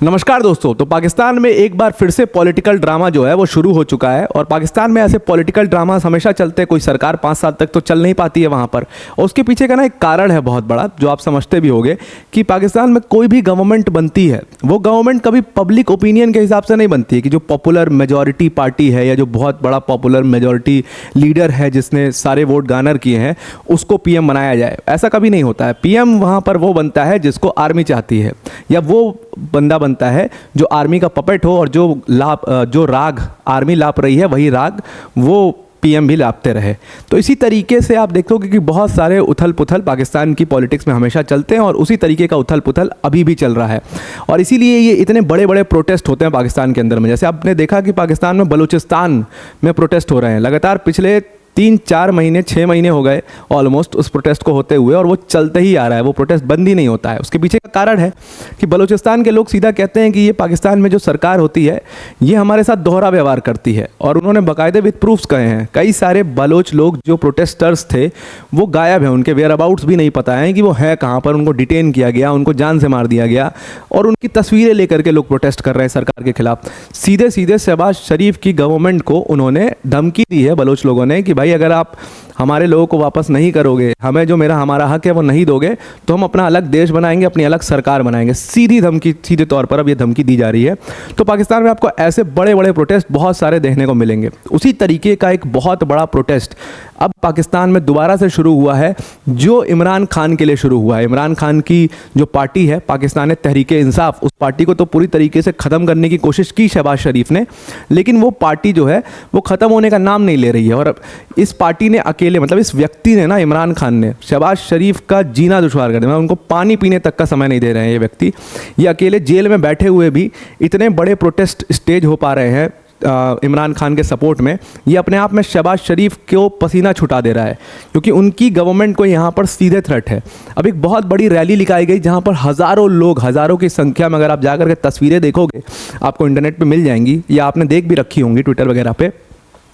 नमस्कार दोस्तों। तो पाकिस्तान में एक बार फिर से पॉलिटिकल ड्रामा जो है वो शुरू हो चुका है और पाकिस्तान में ऐसे पॉलिटिकल ड्रामास हमेशा चलते हैं। कोई सरकार 5 साल तक तो चल नहीं पाती है वहाँ पर, और उसके पीछे का ना एक कारण है बहुत बड़ा, जो आप समझते भी होंगे कि पाकिस्तान में कोई भी गवर्नमेंट बनती है वो गवर्नमेंट कभी पब्लिक ओपिनियन के हिसाब से नहीं बनती है कि जो पॉपुलर मेजॉरिटी पार्टी है या जो बहुत बड़ा पॉपुलर मेजॉरिटी लीडर है जिसने सारे वोट गार्नर किए हैं उसको पीएम बनाया जाए। ऐसा कभी नहीं होता है। पीएम वहाँ पर वो बनता है जिसको आर्मी चाहती है, या वो बंदा बनता है जो आर्मी का पपेट हो और जो राग आर्मी लाप रही है वही राग वो पीएम भी लापते रहे। तो इसी तरीके से आप देखोगे कि बहुत सारे उथल पुथल पाकिस्तान की पॉलिटिक्स में हमेशा चलते हैं और उसी तरीके का उथल पुथल अभी भी चल रहा है। और इसीलिए ये इतने बड़े बड़े प्रोटेस्ट होते हैं पाकिस्तान के अंदर में। जैसे आपने देखा कि पाकिस्तान में बलूचिस्तान में प्रोटेस्ट हो रहे हैं लगातार, पिछले 3-4 महीने 6 महीने हो गए ऑलमोस्ट उस प्रोटेस्ट को होते हुए, और वो चलते ही आ रहा है, वो प्रोटेस्ट बंद ही नहीं होता है। उसके पीछे का कारण है कि बलूचिस्तान के लोग सीधा कहते हैं कि ये पाकिस्तान में जो सरकार होती है ये हमारे साथ दोहरा व्यवहार करती है, और उन्होंने बाकायदे विद प्रूफ्स कहे हैं। कई सारे बलोच लोग जो प्रोटेस्टर्स थे वो गायब हैं, उनके वेयर अबाउट्स भी नहीं पता है कि वो है कहाँ पर, उनको डिटेन किया गया, उनको जान से मार दिया गया, और उनकी तस्वीरें लेकर के लोग प्रोटेस्ट कर रहे हैं सरकार के खिलाफ। सीधे सीधे शहबाज शरीफ की गवर्नमेंट को उन्होंने धमकी दी है बलोच लोगों ने कि भाई अगर आप हमारे लोगों को वापस नहीं करोगे, हमें जो हमारा हक है वो नहीं दोगे, तो हम अपना अलग देश बनाएंगे, अपनी अलग सरकार बनाएंगे। सीधी धमकी, सीधे तौर पर अब ये धमकी दी जा रही है। तो पाकिस्तान में आपको ऐसे बड़े बड़े प्रोटेस्ट बहुत सारे देखने को मिलेंगे। उसी तरीके का एक बहुत बड़ा प्रोटेस्ट अब पाकिस्तान में दोबारा से शुरू हुआ है, जो इमरान खान के लिए शुरू हुआ है। इमरान खान की जो पार्टी है पाकिस्तान तहरीक-ए-इंसाफ, उस पार्टी को तो पूरी तरीके से ख़त्म करने की कोशिश की शहबाज शरीफ ने, लेकिन वो पार्टी जो है वो ख़त्म होने का नाम नहीं ले रही है। और इस पार्टी ने अकेले, मतलब इस व्यक्ति ने ना, इमरान खान ने शहबाज शरीफ का जीना दुश्वार कर दिया। उनको पानी पीने तक का समय नहीं दे रहे हैं ये व्यक्ति। ये अकेले जेल में बैठे हुए भी इतने बड़े प्रोटेस्ट स्टेज हो पा रहे हैं इमरान खान के सपोर्ट में। ये अपने आप में शहबाज शरीफ को पसीना छुटा दे रहा है, क्योंकि उनकी गवर्नमेंट को यहाँ पर सीधे थ्रेट है। अब एक बहुत बड़ी रैली निकाली गई जहाँ पर हज़ारों लोग, हज़ारों की संख्या में, अगर आप जाकर के तस्वीरें देखोगे आपको इंटरनेट पे मिल जाएंगी, या आपने देख भी रखी होंगी ट्विटर वगैरह पे,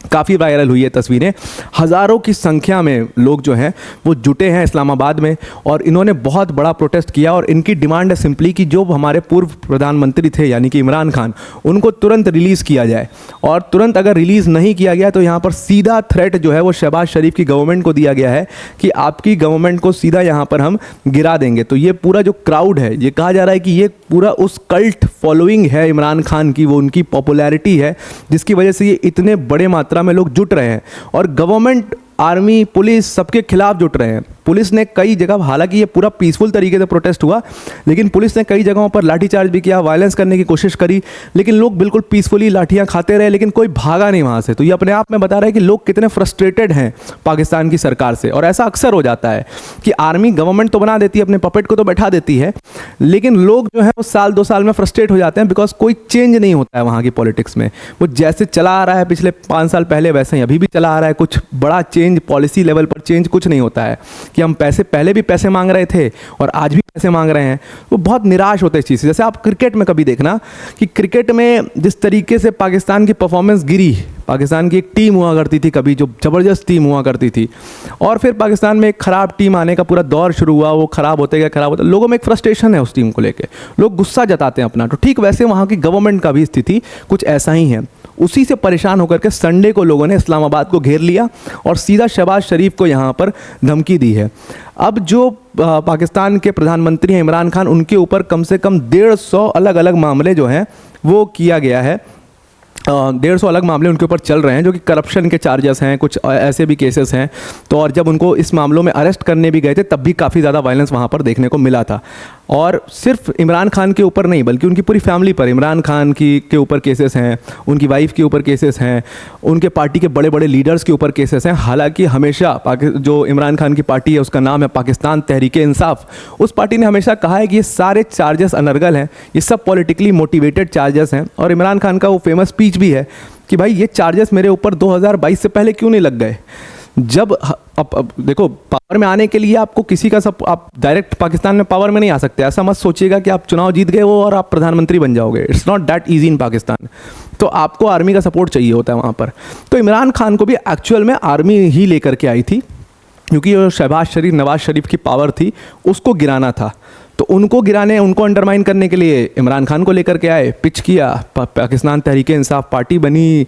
काफ़ी वायरल हुई है तस्वीरें। हज़ारों की संख्या में लोग जो हैं वो जुटे हैं इस्लामाबाद में, और इन्होंने बहुत बड़ा प्रोटेस्ट किया। और इनकी डिमांड है सिंपली कि जो हमारे पूर्व प्रधानमंत्री थे यानी कि इमरान खान, उनको तुरंत रिलीज़ किया जाए, और तुरंत अगर रिलीज़ नहीं किया गया तो यहाँ पर सीधा थ्रेट जो है वो शहबाज शरीफ की गवर्नमेंट को दिया गया है कि आपकी गवर्नमेंट को सीधा यहाँ पर हम गिरा देंगे। तो ये पूरा जो क्राउड है, ये कहा जा रहा है कि ये पूरा उस कल्ट फॉलोइंग है इमरान खान की, वो उनकी पॉपुलैरिटी है जिसकी वजह से ये इतने बड़े मात्रा में लोग जुट रहे हैं, और गवर्नमेंट, आर्मी, पुलिस सबके खिलाफ जुट रहे हैं। पुलिस ने कई जगह, हालांकि ये पूरा पीसफुल तरीके से प्रोटेस्ट हुआ, लेकिन पुलिस ने कई जगहों पर लाठीचार्ज भी किया, वायलेंस करने की कोशिश करी, लेकिन लोग बिल्कुल पीसफुली लाठियां खाते रहे, लेकिन कोई भागा नहीं वहाँ से। तो ये अपने आप में बता रहा है कि लोग कितने फ्रस्ट्रेटेड हैं पाकिस्तान की सरकार से। और ऐसा अक्सर हो जाता है कि आर्मी गवर्नमेंट तो बना देती है, अपने पपेट को तो बैठा देती है, लेकिन लोग जो है वो 1-2 साल में फ्रस्ट्रेट हो जाते हैं, बिकॉज कोई चेंज नहीं होता है वहाँ की पॉलिटिक्स में। वो जैसे चला आ रहा है पिछले 5 साल पहले, वैसे ही अभी भी चला आ रहा है। कुछ बड़ा चेंज, पॉलिसी लेवल पर चेंज कुछ नहीं होता है कि हम पहले भी पैसे मांग रहे थे और आज भी पैसे मांग रहे हैं। वो बहुत निराश होते हैं इस चीज़ से। जैसे आप क्रिकेट में कभी देखना कि क्रिकेट में जिस तरीके से पाकिस्तान की परफॉर्मेंस गिरी, पाकिस्तान की एक टीम हुआ करती थी कभी जो ज़बरदस्त टीम हुआ करती थी, और फिर पाकिस्तान में एक ख़राब टीम आने का पूरा दौर शुरू हुआ, वो ख़राब होते गया, ख़राब होता, लोगों में एक फ्रस्ट्रेशन है उस टीम को लेकर, लोग गुस्सा जताते हैं अपना। तो ठीक वैसे वहाँ की गवर्नमेंट का भी स्थिति कुछ ऐसा ही है। उसी से परेशान होकर के संडे को लोगों ने इस्लामाबाद को घेर लिया और सीधा शहबाज शरीफ को यहाँ पर धमकी दी है। अब जो पाकिस्तान के प्रधानमंत्री हैं इमरान खान, उनके ऊपर कम से कम 150 अलग अलग मामले जो हैं वो किया गया है। 150 अलग मामले उनके ऊपर चल रहे हैं, जो कि करप्शन के चार्जेस हैं, कुछ ऐसे भी केसेस हैं। तो और जब उनको इस मामलों में अरेस्ट करने भी गए थे तब भी काफ़ी ज़्यादा वायलेंस वहाँ पर देखने को मिला था। और सिर्फ इमरान खान के ऊपर नहीं बल्कि उनकी पूरी फैमिली पर, इमरान खान के ऊपर केसेस हैं, उनकी वाइफ के ऊपर केसेस हैं, उनके पार्टी के बड़े बड़े लीडर्स के ऊपर केसेस हैं। हालांकि हमेशा जो इमरान खान की पार्टी है उसका नाम है पाकिस्तान तहरीक-ए-इंसाफ, उस पार्टी ने हमेशा कहा है कि ये सारे चार्जेस अनर्गल हैं, ये सब पॉलिटिकली मोटिवेटेड चार्जेस हैं। और इमरान खान का वो फेमस स्पीच भी है कि भाई ये चार्जेस मेरे ऊपर 2022 से पहले क्यों नहीं लग गए। जब अब देखो, पावर में आने के लिए आपको किसी का सब, आप डायरेक्ट पाकिस्तान में पावर में नहीं आ सकते। ऐसा मत सोचिएगा कि आप चुनाव जीत गए हो और आप प्रधानमंत्री बन जाओगे। It's not that easy in Pakistan. तो आपको आर्मी का सपोर्ट चाहिए होता है वहाँ पर। तो इमरान खान को भी एक्चुअल में आर्मी ही लेकर के आई थी, क्योंकि शहबाज शरीफ, नवाज शरीफ की पावर थी, उसको गिराना था। तो तो उनको गिराने, उनको अंडरमाइन करने के लिए इमरान खान को लेकर के आए, पिच किया, पाकिस्तान तहरीक इंसाफ पार्टी बनी,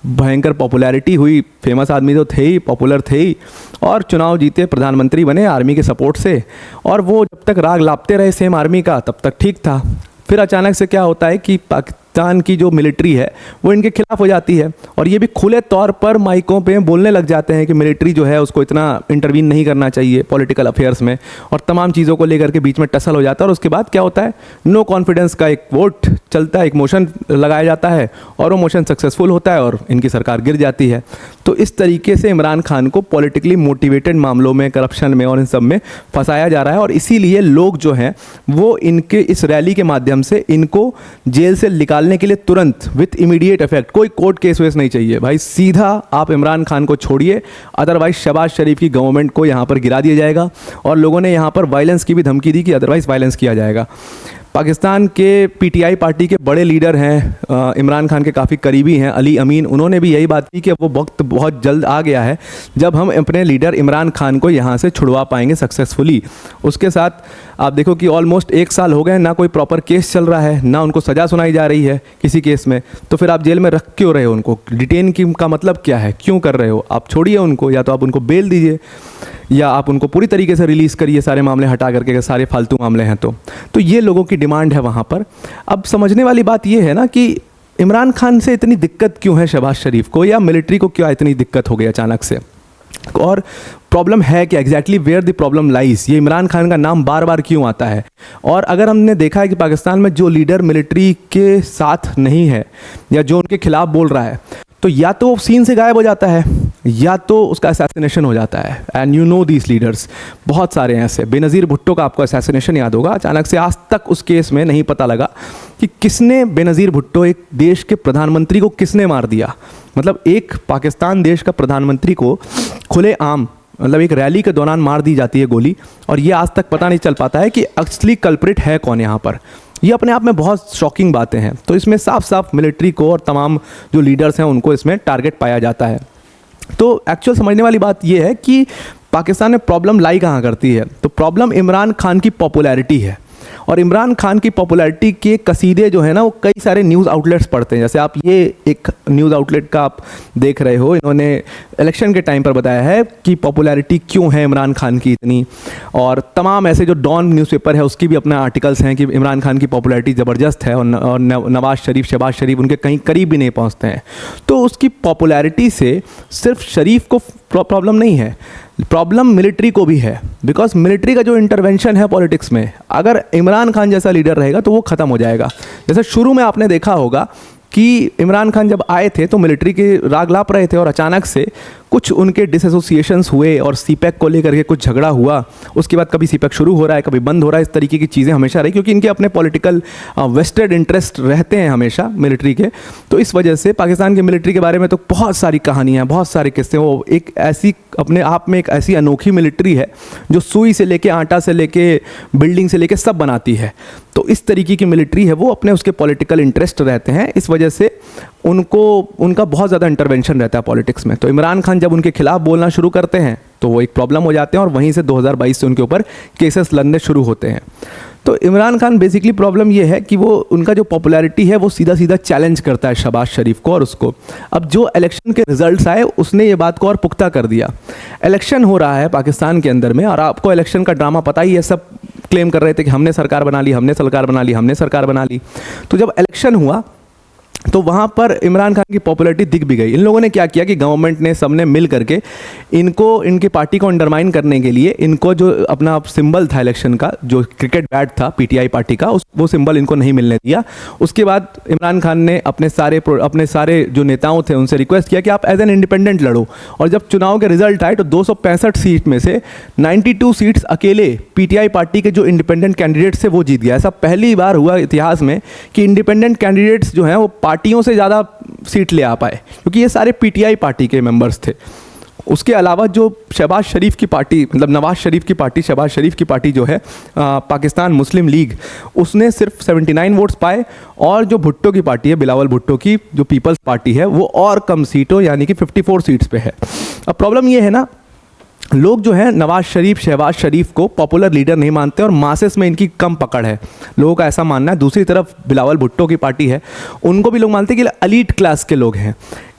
भयंकर पॉपुलैरिटी हुई, फेमस आदमी तो थे ही, पॉपुलर थे ही, और चुनाव जीते, प्रधानमंत्री बने आर्मी के सपोर्ट से। और वो जब तक राग लापते रहे सेम आर्मी का तब तक ठीक था। फिर अचानक से क्या होता है कि पाकिस्तान की जो मिलिट्री है वो इनके खिलाफ हो जाती है, और ये भी खुले तौर पर माइकों पे बोलने लग जाते हैं कि मिलिट्री जो है उसको इतना इंटरवीन नहीं करना चाहिए पॉलिटिकल अफेयर्स में, और तमाम चीज़ों को लेकर के बीच में टसल हो जाता है। और उसके बाद क्या होता है, नो कॉन्फिडेंस का एक वोट चलता है, एक मोशन लगाया जाता है, और वो मोशन सक्सेसफुल होता है और इनकी सरकार गिर जाती है। तो इस तरीके से इमरान खान को पॉलिटिकली मोटिवेटेड मामलों में, करप्शन में और इन सब में फंसाया जा रहा है, और इसीलिए लोग जो हैं वो इनके इस रैली के माध्यम से इनको जेल से निकालने के लिए तुरंत विथ इमीडिएट इफेक्ट, कोई कोर्ट केस वेस नहीं चाहिए भाई, सीधा आप इमरान खान को छोड़िए, अदरवाइज शहबाज शरीफ की गवर्नमेंट को यहाँ पर गिरा दिया जाएगा। और लोगों ने यहाँ पर वायलेंस की भी धमकी दी कि अदरवाइज वायलेंस किया जाएगा। पाकिस्तान के पीटीआई पार्टी के बड़े लीडर हैं, इमरान खान के काफ़ी करीबी हैं, अली अमीन, उन्होंने भी यही बात की कि वो वक्त बहुत जल्द आ गया है जब हम अपने लीडर इमरान खान को यहाँ से छुड़वा पाएंगे सक्सेसफुली। उसके साथ आप देखो कि ऑलमोस्ट 1 साल हो गए, ना कोई प्रॉपर केस चल रहा है, ना उनको सज़ा सुनाई जा रही है किसी केस में, तो फिर आप जेल में रख क्यों रहे हो उनको? डिटेन की का मतलब क्या है, क्यों कर रहे हो? आप छोड़िए उनको, या तो आप उनको बेल दीजिए, या आप उनको पूरी तरीके से रिलीज़ करिए, सारे मामले हटा करके, सारे फालतू मामले हैं तो ये लोगों की डिमांड है वहाँ पर। अब समझने वाली बात ये है ना कि इमरान खान से इतनी दिक्कत क्यों है शहबाज शरीफ को, या मिलिट्री को क्या इतनी दिक्कत हो गई अचानक से, और प्रॉब्लम है कि exactly where the problem lies, ये इमरान खान का नाम बार बार क्यों आता है। और अगर हमने देखा है कि पाकिस्तान में जो लीडर मिलिट्री के साथ नहीं है या जो उनके खिलाफ बोल रहा है, तो या तो सीन से गायब हो जाता है या तो उसका असैसिनेशन हो जाता है। And you know these leaders, बहुत सारे हैं ऐसे। बेनज़ीर भुट्टो का आपको असैसिनेशन याद होगा, अचानक से आज तक उस केस में नहीं पता लगा कि किसने, बेनज़ीर भुट्टो एक देश के प्रधानमंत्री को किसने मार दिया। मतलब एक पाकिस्तान देश का प्रधानमंत्री को खुलेआम, मतलब एक रैली के दौरान मार दी जाती है गोली, और ये आज तक पता नहीं चल पाता है कि असली कल्प्रिट है कौन यहाँ पर। ये अपने आप में बहुत शॉकिंग बातें हैं। तो इसमें साफ साफ मिलिट्री को और तमाम जो लीडर्स हैं उनको इसमें टारगेट पाया जाता है। तो एक्चुअल समझने वाली बात ये है कि पाकिस्तान में प्रॉब्लम लाई कहाँ करती है, तो प्रॉब्लम इमरान खान की पॉपुलैरिटी है। और इमरान खान की पॉपुलैरिटी के कसीदे जो है ना, वो कई सारे न्यूज़ आउटलेट्स पढ़ते हैं। जैसे आप ये एक न्यूज़ आउटलेट का आप देख रहे हो, इन्होंने इलेक्शन के टाइम पर बताया है कि पॉपुलैरिटी क्यों है इमरान खान की इतनी, और तमाम ऐसे जो डॉन न्यूज़पेपर है उसकी भी अपने आर्टिकल्स हैं कि इमरान खान की पॉपुलैरिटी ज़बरदस्त है, और नवाज शरीफ, शहबाज शरीफ उनके कहीं करीब भी नहीं पहुँचते हैं। तो उसकी पॉपुलैरिटी से सिर्फ शरीफ को प्रॉब्लम नहीं है, प्रॉब्लम मिलिट्री को भी है। बिकॉज मिलिट्री का जो इंटरवेंशन है पॉलिटिक्स में, अगर इमरान खान जैसा लीडर रहेगा तो वो ख़त्म हो जाएगा। जैसे शुरू में आपने देखा होगा कि इमरान खान जब आए थे तो मिलिट्री के राग लाप रहे थे, और अचानक से कुछ उनके डिसएसोसिएशंस हुए और सीपैक को लेकर के कुछ झगड़ा हुआ। उसके बाद कभी सीपैक शुरू हो रहा है, कभी बंद हो रहा है, इस तरीके की चीज़ें हमेशा रही, क्योंकि इनके अपने पॉलिटिकल वेस्टेड इंटरेस्ट रहते हैं हमेशा मिलिट्री के। तो इस वजह से पाकिस्तान की मिलिट्री के बारे में तो बहुत सारी कहानियाँ, बहुत सारे किस्से। वो एक ऐसी, अपने आप में एक ऐसी अनोखी मिलिट्री है जो सुई से लेके, आटा से लेके, बिल्डिंग से लेके सब बनाती है। तो इस तरीके की मिलिट्री है वो, अपने उसके पॉलिटिकल इंटरेस्ट रहते हैं, इस वजह से उनका बहुत ज़्यादा इंटरवेंशन रहता है पॉलिटिक्स में। तो इमरान खान जब उनके खिलाफ बोलना शुरू करते हैं तो वो एक प्रॉब्लम हो जाते हैं, और वहीं से 2022 से उनके ऊपर केसेस लड़ने शुरू होते हैं। तो इमरान खान बेसिकली प्रॉब्लम ये है कि वो, उनका जो पॉपुलैरिटी है वो सीधा सीधा चैलेंज करता है शहबाज शरीफ को और उसको। अब जो इलेक्शन के रिजल्ट्स आए उसने ये बात को और पुख्ता कर दिया। इलेक्शन हो रहा है पाकिस्तान के अंदर में, और आपको इलेक्शन का ड्रामा पता ही है, सब क्लेम कर रहे थे कि हमने सरकार बना ली, हमने सरकार बना ली, हमने सरकार बना ली। तो जब इलेक्शन हुआ तो वहाँ पर इमरान खान की पॉपुलैरिटी दिख भी गई। इन लोगों ने क्या किया कि गवर्नमेंट ने, सबने मिल करके इनको, इनकी पार्टी को अंडरमाइन करने के लिए, इनको जो अपना सिंबल था इलेक्शन का, जो क्रिकेट बैट था पीटीआई पार्टी का, वो सिंबल इनको नहीं मिलने दिया। उसके बाद इमरान खान ने अपने सारे जो नेताओं थे उनसे रिक्वेस्ट किया कि आप एज एन इंडिपेंडेंट लड़ो। और जब चुनाव के रिजल्ट आए तो 265 सीट में से 92 सीट्स अकेले पीटीआई पार्टी के जो इंडिपेंडेंट कैंडिडेट थे वो जीत गया। ऐसा पहली बार हुआ इतिहास में कि इंडिपेंडेंट कैंडिडेट्स जो हैं वो पार्टियों से ज़्यादा सीट ले आ पाए, क्योंकि ये सारे पीटीआई पार्टी के मेंबर्स थे। उसके अलावा जो शहबाज शरीफ की पार्टी, मतलब नवाज शरीफ की पार्टी, शहबाज शरीफ की पार्टी जो है पाकिस्तान मुस्लिम लीग, उसने सिर्फ 79 वोट्स पाए, और जो भुट्टो की पार्टी है, बिलावल भुट्टो की जो पीपल्स पार्टी है, वो और कम सीटों यानी कि 54 सीट्स पे है। अब प्रॉब्लम ये है ना लोग जो है नवाज शरीफ, शहबाज शरीफ को पॉपुलर लीडर नहीं मानते और मासेस में इनकी कम पकड़ है, लोगों का ऐसा मानना है। दूसरी तरफ बिलावल भुट्टो की पार्टी है, उनको भी लोग मानते हैं कि एलीट क्लास के लोग हैं।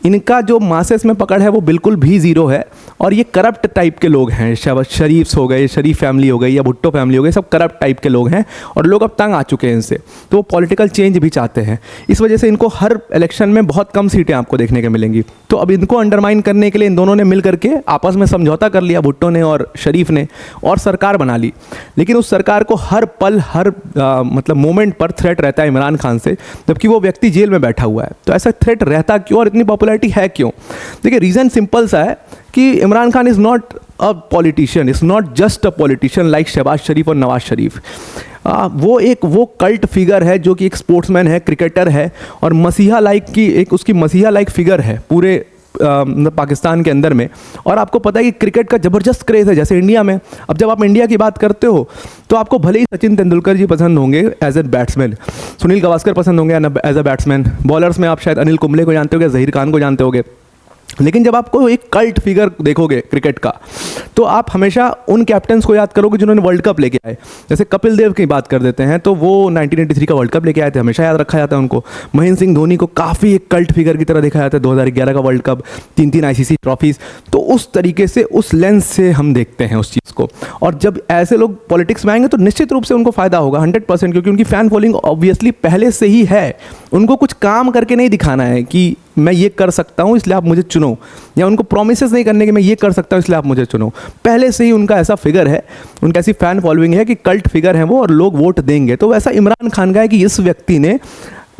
इनका जो मासेस में पकड़ है वो बिल्कुल भी ज़ीरो है और ये करप्ट टाइप के लोग हैं। शरीफ्स हो गए, शरीफ फैमिली हो गई या भुट्टो फैमिली हो गई, सब करप्ट टाइप के लोग हैं और लोग अब तंग आ चुके हैं इनसे, तो वो पॉलिटिकल चेंज भी चाहते हैं। इस वजह से इनको हर इलेक्शन में बहुत कम सीटें आपको देखने को मिलेंगी। तो अब इनको अंडरमाइन करने के लिए इन दोनों ने मिल करके आपस में समझौता कर लिया, भुट्टो ने और शरीफ ने, और सरकार बना ली। लेकिन उस सरकार को हर पल, हर मतलब मोमेंट पर थ्रेट रहता है इमरान खान से, जबकि वो व्यक्ति जेल में बैठा हुआ है। तो ऐसा थ्रेट रहता क्यों और इतनी पॉपुलैरिटी है क्यों? देखिए, रीज़न सिंपल सा है कि Imran Khan is not a politician, is not just a politician like Shahbaz Sharif और नवाज शरीफ। वो कल्ट फिगर है जो कि एक स्पोर्ट्समैन है, क्रिकेटर है और मसीहा लाइक की एक उसकी मसीहा लाइक फिगर है पूरे पाकिस्तान के अंदर में। और आपको पता है कि क्रिकेट का ज़बरदस्त क्रेज़ है, जैसे इंडिया में। अब जब आप इंडिया की बात करते हो तो आपको भले ही सचिन तेंदुलकर जी पसंद होंगे as a batsman, Sunil Gavaskar पसंद होंगे एज ए बैट्समैन, बॉलर्स में आप शायद अनिल कुंबले को जानते होगे, जहीर खान को जानते होगे, लेकिन जब आपको एक कल्ट फिगर देखोगे क्रिकेट का तो आप हमेशा उन कैप्टन्स को याद करोगे जिन्होंने वर्ल्ड कप लेके आए। जैसे कपिल देव की बात कर देते हैं तो वो 1983 का वर्ल्ड कप लेके आए थे, हमेशा याद रखा जाता है उनको। महेंद्र सिंह धोनी को काफ़ी एक कल्ट फिगर की तरह देखा जाता है, 2011 का वर्ल्ड कप, 3 ICC ट्रॉफीज़। तो उस तरीके से, उस लेंस से हम देखते हैं उस चीज़ को। और जब ऐसे लोग पॉलिटिक्स में आएंगे तो निश्चित रूप से उनको फ़ायदा होगा 100%, क्योंकि उनकी फ़ैन फॉलोइंग ऑब्वियसली पहले से ही है। उनको कुछ काम करके नहीं दिखाना है कि मैं ये कर सकता हूँ इसलिए आप मुझे चुनो, या उनको प्रोमिसेस नहीं करने कि मैं ये कर सकता हूँ इसलिए आप मुझे चुनो। पहले से ही उनका ऐसा फिगर है, उनकी ऐसी फ़ैन फॉलोइंग है कि कल्ट फिगर है वो और लोग वोट देंगे। तो वैसा इमरान खान का है कि इस व्यक्ति ने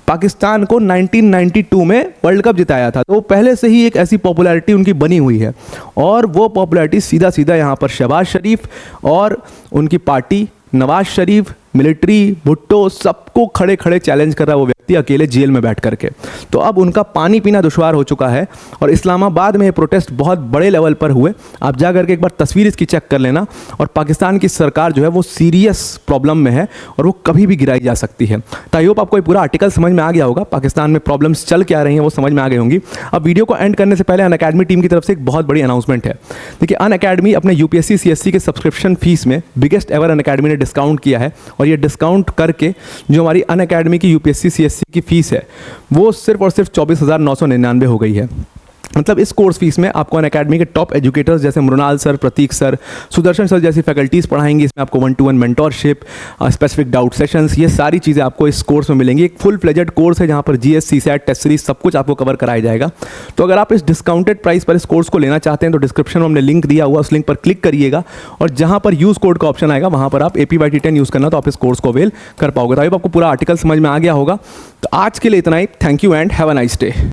पाकिस्तान को 1992 में वर्ल्ड कप जिताया था, तो पहले से ही एक ऐसी पॉपुलैरिटी उनकी बनी हुई है। और वो पॉपुलैरिटी सीधा सीधा यहाँ पर शहबाज शरीफ और उनकी पार्टी, नवाज शरीफ, मिलिट्री, भुट्टो, सबको खड़े खड़े चैलेंज कर रहा है वो व्यक्ति अकेले जेल में बैठ करके। तो अब उनका पानी पीना दुश्वार हो चुका है और इस्लामाबाद में ये प्रोटेस्ट बहुत बड़े लेवल पर हुए। आप जा करके एक बार तस्वीर इसकी चेक कर लेना। और पाकिस्तान की सरकार जो है वो सीरियस प्रॉब्लम में है और वो कभी भी गिराई जा सकती है। तो आई होप आपको ये पूरा आर्टिकल समझ में आ गया होगा, पाकिस्तान में प्रॉब्लम्स चल क्या रही हैं वो समझ में आ गई होंगी। अब वीडियो को एंड करने से पहले अनअकैडमी टीम की तरफ से एक बहुत बड़ी अनाउंसमेंट है। देखिए, अनअकैडमी अपने UPSC CSC के सब्सक्रिप्शन फीस में बिगेस्ट एवर अनअकैडमी ने डिस्काउंट किया है और ये डिस्काउंट करके जो हमारी अनअकैडमी की UPSC CSC की फ़ीस है वो सिर्फ और सिर्फ 24,999 हो गई है। मतलब इस कोर्स फीस में आपको अनअकैडमी के टॉप एजुकेटर्स जैसे मृणाल सर, प्रतीक सर, सुदर्शन सर जैसी फैकल्टीज़ पढ़ाएंगी। इसमें आपको 1-to-1 mentorship, specific doubt sessions, ये सारी चीज़ें आपको इस कोर्स में मिलेंगी। एक फुल फ्लेजेड कोर्स है जहाँ पर GS, CSAT, टेस्ट सीरीज सब कुछ आपको कवर कराया जाएगा। तो अगर आप इस डिस्काउंटेड प्राइस पर इस कोर्स को लेना चाहते हैं तो डिस्क्रिप्शन में हमने लिंक दिया हुआ, उस लिंक पर क्लिक करिएगा और जहाँ पर यूज़ कोड का ऑप्शन आएगा वहाँ पर आप APYT10 यूज़ करना, तो आप इस कोर्स को अवेल कर पाओगे। तो आपको पूरा आर्टिकल समझ में आ गया होगा। तो आज के लिए इतना ही। Thank you and have a nice day.